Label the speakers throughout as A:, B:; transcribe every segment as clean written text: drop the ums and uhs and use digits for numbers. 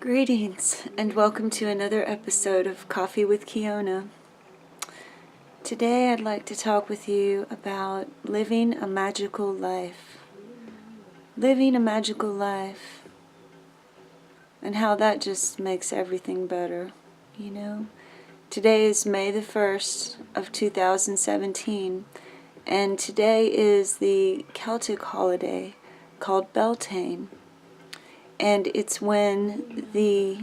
A: Greetings and welcome to another episode of Coffee with Kiyonah. Today I'd like to talk with you about living a magical life. Living a magical life and how that just makes everything better, Today is May the 1st of 2017 and today is the Celtic holiday called Beltane. And it's when the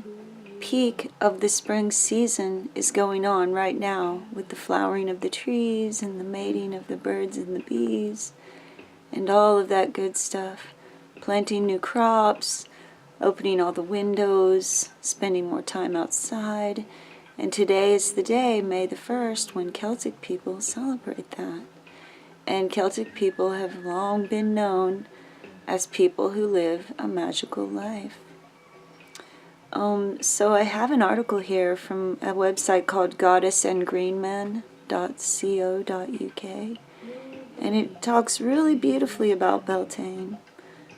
A: peak of the spring season is going on right now with the flowering of the trees and the mating of the birds and the bees and all of that good stuff. Planting new crops, opening all the windows, spending more time outside. And today is the day, May the 1st, when Celtic people celebrate that. And Celtic people have long been known as people who live a magical life. So I have an article here from a website called goddessandgreenman.co.uk, and it talks really beautifully about Beltane.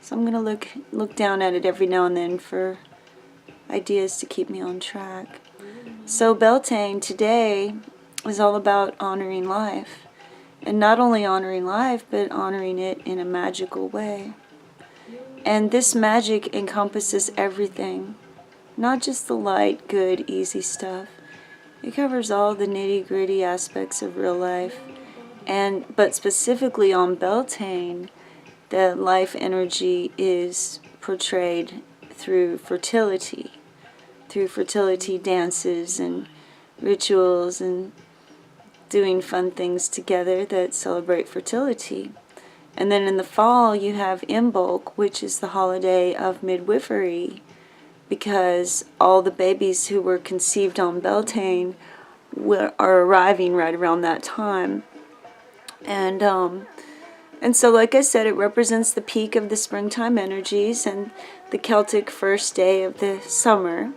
A: So I'm going to look down at it every now and then for ideas to keep me on track. So Beltane today is all about honoring life, and not only honoring life, but honoring it in a magical way. And this magic encompasses everything, not just the light, good, easy stuff. It covers all the nitty-gritty aspects of real life. But specifically on Beltane, the life energy is portrayed through fertility dances and rituals and doing fun things together that celebrate fertility. And then in the fall you have Imbolc, which is the holiday of midwifery, because all the babies who were conceived on Beltane are arriving right around that time. And so, like I said, it represents the peak of the springtime energies and the Celtic first day of the summer.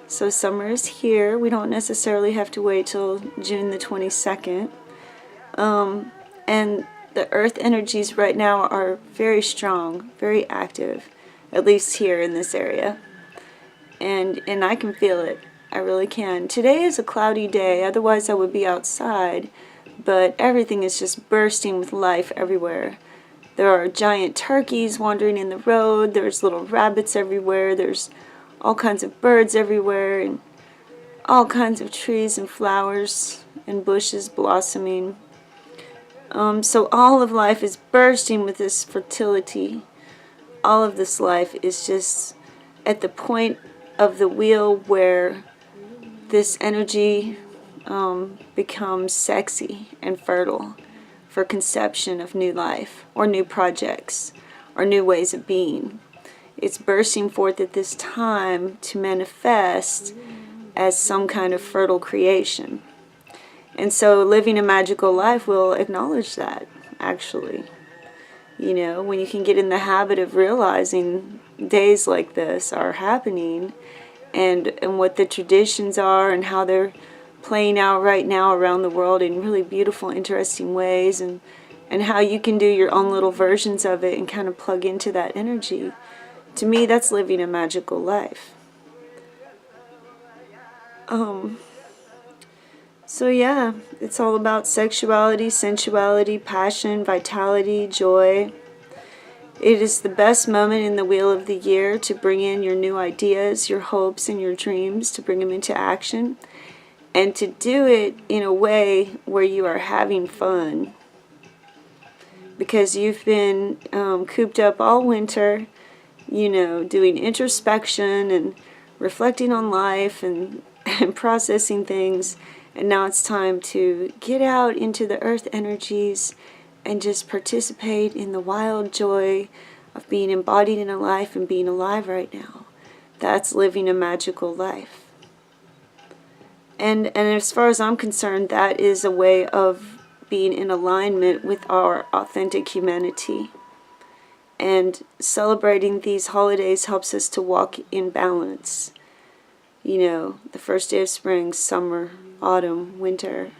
A: So summer is here. We don't necessarily have to wait till June the 22nd. And the earth energies right now are very strong, very active, at least here in this area. And I can feel it. I really can. Today is a cloudy day, otherwise I would be outside, but everything is just bursting with life everywhere. There are giant turkeys wandering in the road, there's little rabbits everywhere, there's all kinds of birds everywhere, and all kinds of trees and flowers and bushes blossoming. So all of life is bursting with this fertility. All of this life is just at the point of the wheel where this energy becomes sexy and fertile for conception of new life or new projects or new ways of being. It's bursting forth at this time to manifest as some kind of fertile creation. And so living a magical life will acknowledge that, actually. When you can get in the habit of realizing days like this are happening and what the traditions are and how they're playing out right now around the world in really beautiful, interesting ways, and how you can do your own little versions of it and kind of plug into that energy. To me, that's living a magical life. So yeah, it's all about sexuality, sensuality, passion, vitality, joy. It is the best moment in the wheel of the year to bring in your new ideas, your hopes, and your dreams, to bring them into action, and to do it in a way where you are having fun. Because you've been cooped up all winter, doing introspection and reflecting on life and processing things. And now it's time to get out into the earth energies and just participate in the wild joy of being embodied in a life and being alive right now. That's living a magical life. And as far as I'm concerned, that is a way of being in alignment with our authentic humanity. And celebrating these holidays helps us to walk in balance. The first day of spring, summer, autumn, winter,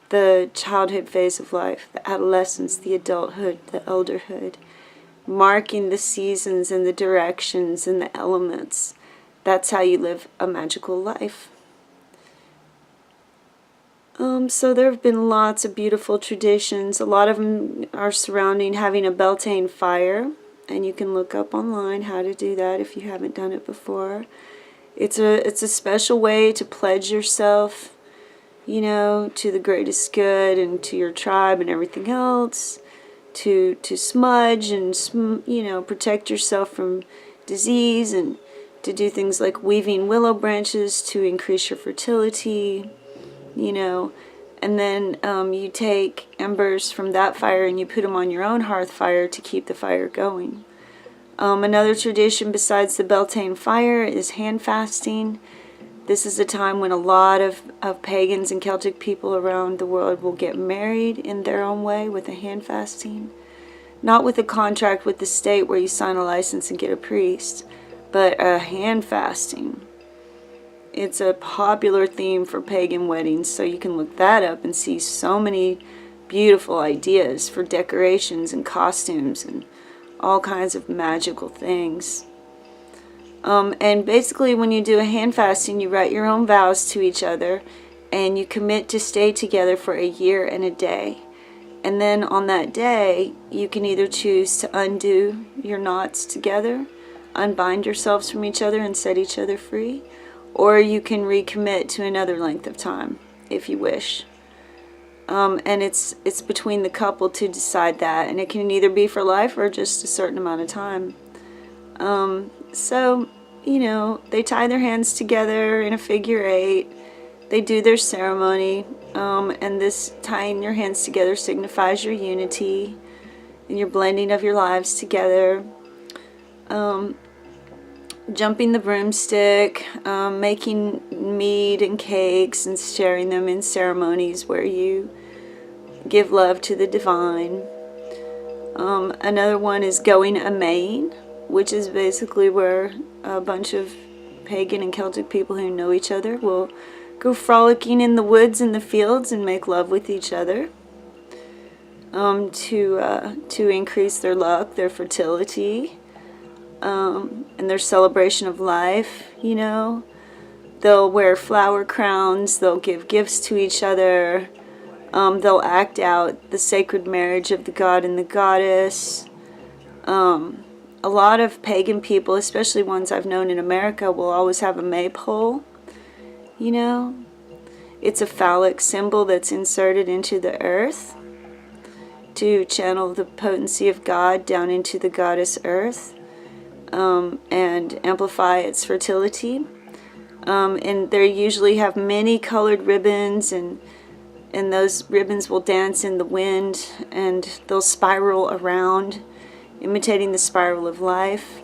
A: the childhood phase of life, the adolescence, the adulthood, the elderhood, marking the seasons and the directions and the elements that's how you live a magical life. So there have been lots of beautiful traditions. A lot of them are surrounding having a Beltane fire, and you can look up online how to do that if you haven't done it before. It's a special way to pledge yourself, you know, to the greatest good and to your tribe and everything else, to smudge and, you know, protect yourself from disease, and to do things like weaving willow branches to increase your fertility, you know. And then you take embers from that fire and you put them on your own hearth fire to keep the fire going. Another tradition besides the Beltane fire is hand fasting. This is a time when a lot of pagans and Celtic people around the world will get married in their own way with a hand fasting. Not with a contract with the state where you sign a license and get a priest, but a hand fasting. It's a popular theme for pagan weddings, so you can look that up and see so many beautiful ideas for decorations and costumes and all kinds of magical things. And basically when you do a hand fasting, you write your own vows to each other and you commit to stay together for a year and a day. And then on that day, you can either choose to undo your knots together, unbind yourselves from each other and set each other free, or you can recommit to another length of time if you wish. And it's between the couple to decide that, and it can either be for life or just a certain amount of time. So, you know, they tie their hands together in a figure 8. They do their ceremony, and this tying your hands together signifies your unity and your blending of your lives together. Jumping the broomstick, making mead and cakes and sharing them in ceremonies where you give love to the divine. Another one is going a-maying, which is basically where a bunch of pagan and Celtic people who know each other will go frolicking in the woods and the fields and make love with each other, to increase their luck, their fertility, and their celebration of life. You know, they'll wear flower crowns, they'll give gifts to each other, they'll act out the sacred marriage of the god and the goddess. A lot of pagan people, especially ones I've known in America, will always have a maypole. You know, it's a phallic symbol that's inserted into the earth to channel the potency of God down into the goddess earth, and amplify its fertility. And they usually have many colored ribbons, and those ribbons will dance in the wind, and they'll spiral around, imitating the spiral of life.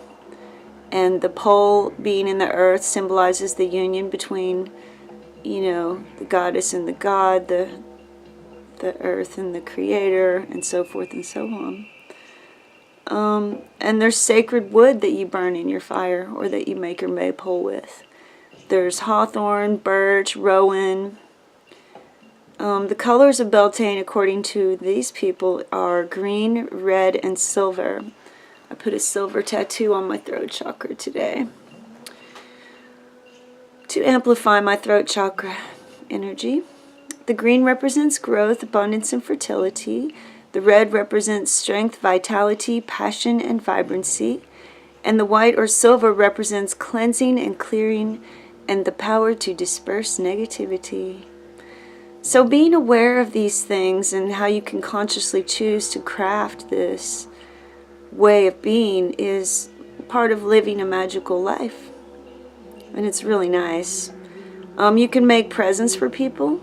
A: And the pole being in the earth symbolizes the union between, you know, the goddess and the god, the earth and the creator, and so forth and so on. And there's sacred wood that you burn in your fire, or that you make your maypole with. There's hawthorn, birch, rowan. The colors of Beltane, according to these people, are green, red, and silver. I put a silver tattoo on my throat chakra today to amplify my throat chakra energy. The green represents growth, abundance, and fertility. The red represents strength, vitality, passion, and vibrancy. And the white or silver represents cleansing and clearing and the power to disperse negativity. So being aware of these things and how you can consciously choose to craft this way of being is part of living a magical life. And it's really nice. You can make presents for people,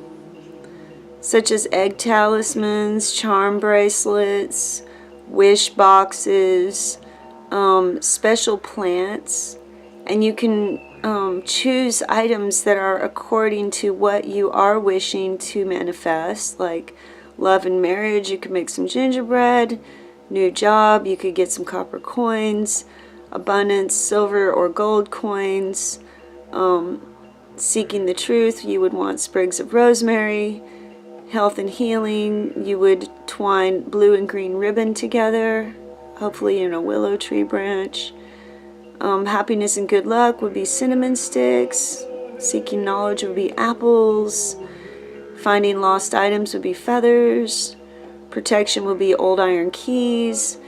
A: such as egg talismans, charm bracelets, wish boxes, special plants, and you can choose items that are according to what you are wishing to manifest, like love and marriage. You could make some gingerbread. New job, you could get some copper coins. Abundance, silver or gold coins. Seeking the truth, you would want sprigs of rosemary. Health and healing, you would twine blue and green ribbon together, hopefully in a willow tree branch. Happiness and good luck would be cinnamon sticks. Seeking knowledge would be apples. Finding lost items would be feathers. Protection would be old iron keys.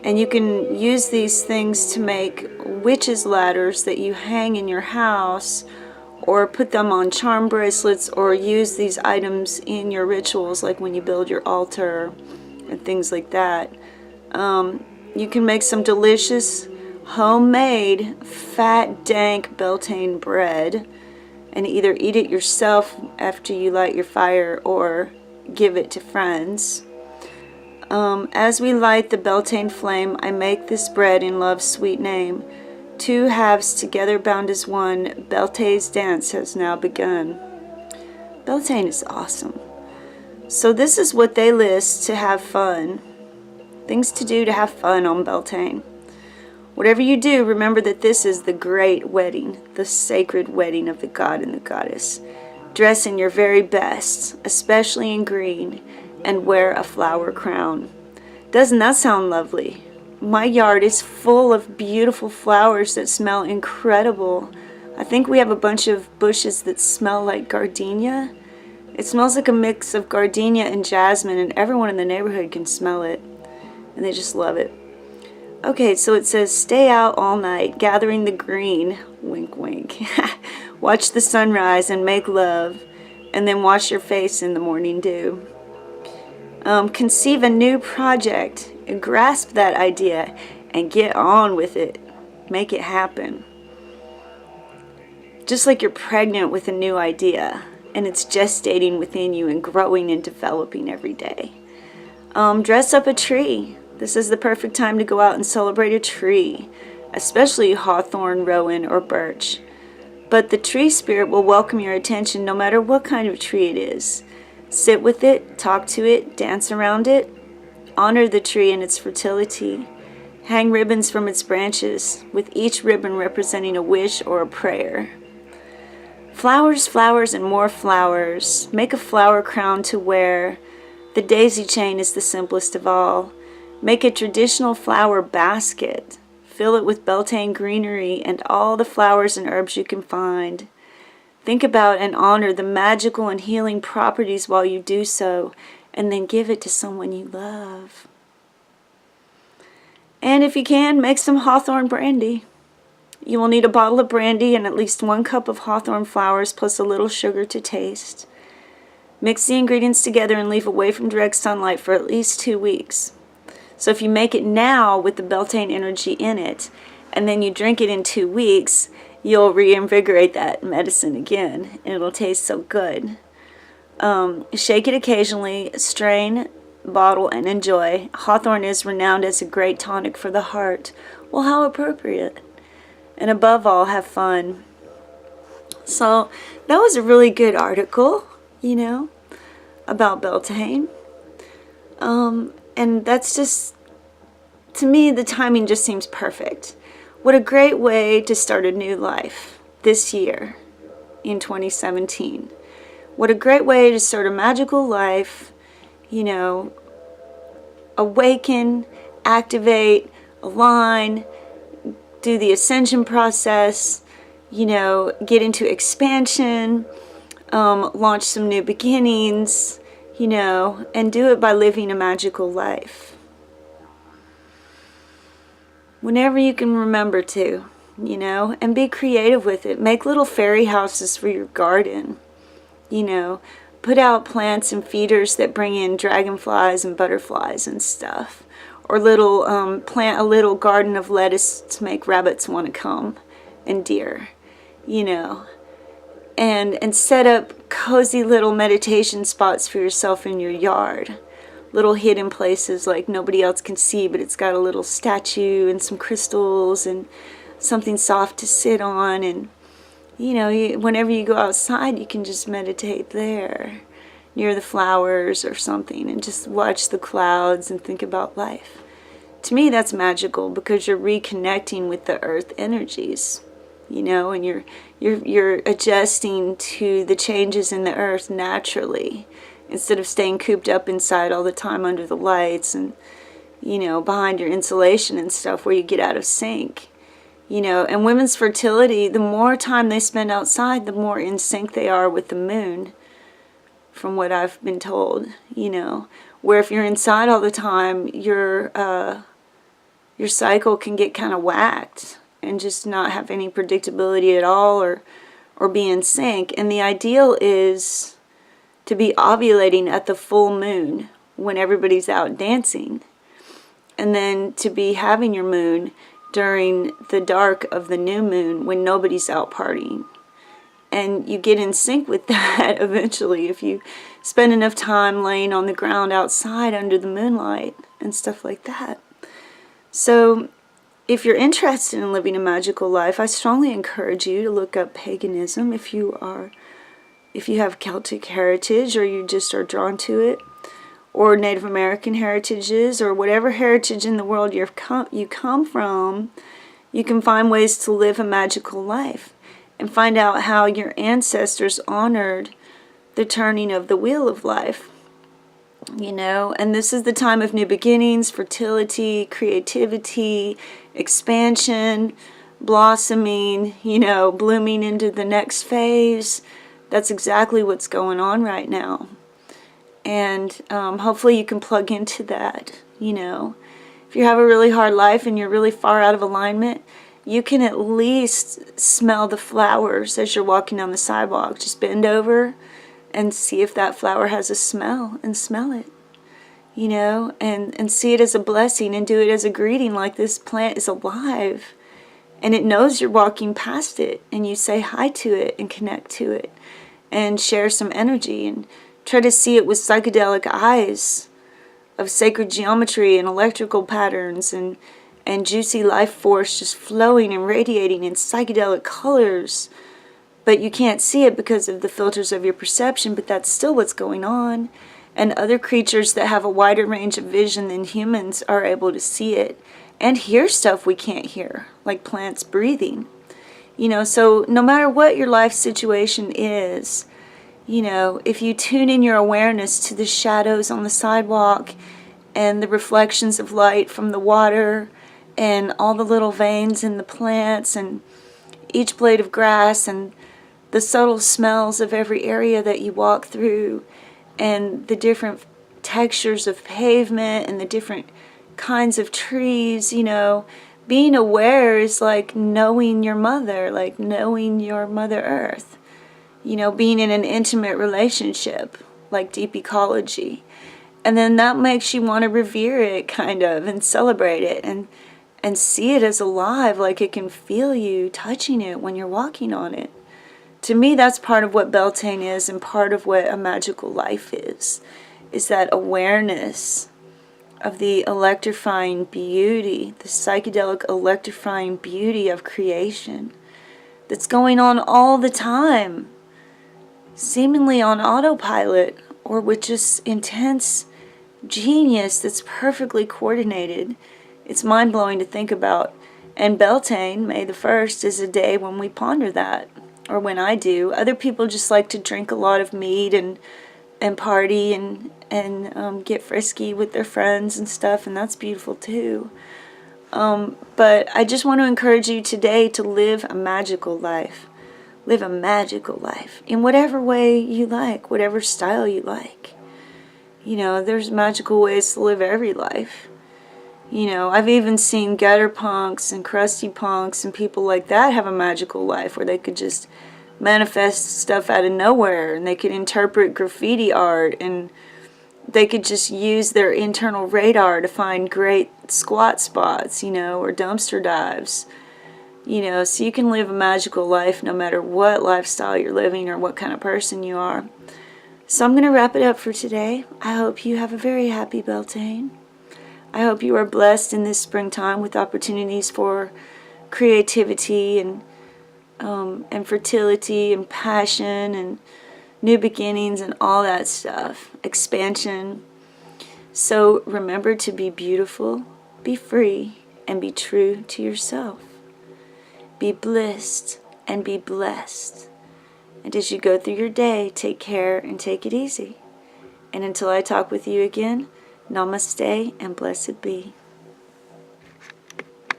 A: And you can use these things to make witches' ladders that you hang in your house, or put them on charm bracelets, or use these items in your rituals, like when you build your altar and things like that. You can make some delicious homemade fat dank Beltane bread and either eat it yourself after you light your fire or give it to friends. As we light the Beltane flame, I make this bread in love's sweet name. Two halves together bound as one, Beltane's dance has now begun. Beltane is awesome. So this is what they list to have fun. Things to do to have fun on Beltane. Whatever you do, remember that this is the great wedding, the sacred wedding of the god and the goddess. Dress in your very best, especially in green, and wear a flower crown. Doesn't that sound lovely? My yard is full of beautiful flowers that smell incredible. I think we have a bunch of bushes that smell like gardenia. It smells like a mix of gardenia and jasmine, and everyone in the neighborhood can smell it, and they just love it. Okay, so it says, stay out all night, gathering the green, wink wink. Watch the sunrise and make love, and then wash your face in the morning dew. Conceive a new project, and grasp that idea, and get on with it. Make it happen. Just like you're pregnant with a new idea, and it's gestating within you and growing and developing every day. Dress up a tree. This is the perfect time to go out and celebrate a tree, especially hawthorn, rowan, or birch. But the tree spirit will welcome your attention no matter what kind of tree it is. Sit with it, talk to it, dance around it. Honor the tree and its fertility. Hang ribbons from its branches, with each ribbon representing a wish or a prayer. Flowers, flowers, and more flowers. Make a flower crown to wear. The daisy chain is the simplest of all. Make a traditional flower basket. Fill it with Beltane greenery and all the flowers and herbs you can find. Think about and honor the magical and healing properties while you do so, and then give it to someone you love. And if you can, make some Hawthorne Brandy. You will need a bottle of brandy and at least 1 cup of hawthorn flowers plus a little sugar to taste. Mix the ingredients together and leave away from direct sunlight for at least 2 weeks. So if you make it now with the Beltane energy in it, and then you drink it in 2 weeks, you'll reinvigorate that medicine again, and it'll taste so good. Shake it occasionally, strain, bottle, and enjoy. Hawthorn is renowned as a great tonic for the heart. Well, how appropriate. And above all, have fun. So that was a really good article, about Beltane. And that's just, to me, the timing just seems perfect. What a great way to start a new life this year in 2017. What a great way to start a magical life, awaken, activate, align, do the ascension process, get into expansion, launch some new beginnings, and do it by living a magical life. Whenever you can remember to, and be creative with it. Make little fairy houses for your garden, put out plants and feeders that bring in dragonflies and butterflies and stuff. Or plant a little garden of lettuce to make rabbits want to come, and deer, And set up cozy little meditation spots for yourself in your yard. Little hidden places like nobody else can see, but it's got a little statue and some crystals and something soft to sit on. And, whenever you go outside, you can just meditate there near the flowers or something and just watch the clouds and think about life. To me, that's magical because you're reconnecting with the earth energies. And you're adjusting to the changes in the earth naturally, instead of staying cooped up inside all the time under the lights and, behind your insulation and stuff where you get out of sync. You know, and women's fertility, the more time they spend outside, the more in sync they are with the moon, from what I've been told, you know. Where if you're inside all the time, your cycle can get kind of whacked and just not have any predictability at all, or be in sync. And the ideal is to be ovulating at the full moon when everybody's out dancing, and then to be having your moon during the dark of the new moon when nobody's out partying. And you get in sync with that eventually if you spend enough time laying on the ground outside under the moonlight and stuff like that. So if you're interested in living a magical life, I strongly encourage you to look up paganism if you have Celtic heritage, or you just are drawn to it, or Native American heritages, or whatever heritage in the world you come from. You can find ways to live a magical life and find out how your ancestors honored the turning of the wheel of life. You know, and this is the time of new beginnings, fertility, creativity, expansion, blossoming, you know, blooming into the next phase. That's exactly what's going on right now. And hopefully you can plug into that, you know. If you have a really hard life and you're really far out of alignment, you can at least smell the flowers as you're walking down the sidewalk. Just bend over and see if that flower has a smell, and smell it, you know, and see it as a blessing, and do it as a greeting, like this plant is alive and it knows you're walking past it, and you say hi to it and connect to it and share some energy, and try to see it with psychedelic eyes of sacred geometry and electrical patterns and juicy life force just flowing and radiating in psychedelic colors. But you can't see it because of the filters of your perception, but that's still what's going on. And other creatures that have a wider range of vision than humans are able to see it and hear stuff we can't hear, like plants breathing. You know, so no matter what your life situation is, you know, if you tune in your awareness to the shadows on the sidewalk and the reflections of light from the water and all the little veins in the plants and each blade of grass and the subtle smells of every area that you walk through, and the different textures of pavement and the different kinds of trees, you know, being aware is like knowing your mother, like knowing your Mother Earth, you know, being in an intimate relationship, like deep ecology. And then that makes you want to revere it, kind of, and celebrate it, and see it as alive, like it can feel you touching it when you're walking on it. To me, that's part of what Beltane is, and part of what a magical life is that awareness of the electrifying beauty, the psychedelic electrifying beauty of creation that's going on all the time, seemingly on autopilot, or with just intense genius that's perfectly coordinated. It's mind-blowing to think about. And Beltane, May the 1st, is a day when we ponder that. Or when I do. Other people just like to drink a lot of mead and party and get frisky with their friends and stuff, and that's beautiful too. But I just want to encourage you today to live a magical life. Live a magical life in whatever way you like, whatever style you like. You know, there's magical ways to live every life. You know, I've even seen gutter punks and crusty punks and people like that have a magical life where they could just manifest stuff out of nowhere, and they could interpret graffiti art, and they could just use their internal radar to find great squat spots, you know, or dumpster dives. You know, so you can live a magical life no matter what lifestyle you're living or what kind of person you are. So I'm going to wrap it up for today. I hope you have a very happy Beltane. I hope you are blessed in this springtime with opportunities for creativity and fertility and passion and new beginnings and all that stuff, expansion. So remember to be beautiful, be free, and be true to yourself. Be blissed and be blessed. And as you go through your day, take care and take it easy. And until I talk with you again, namaste and blessed be.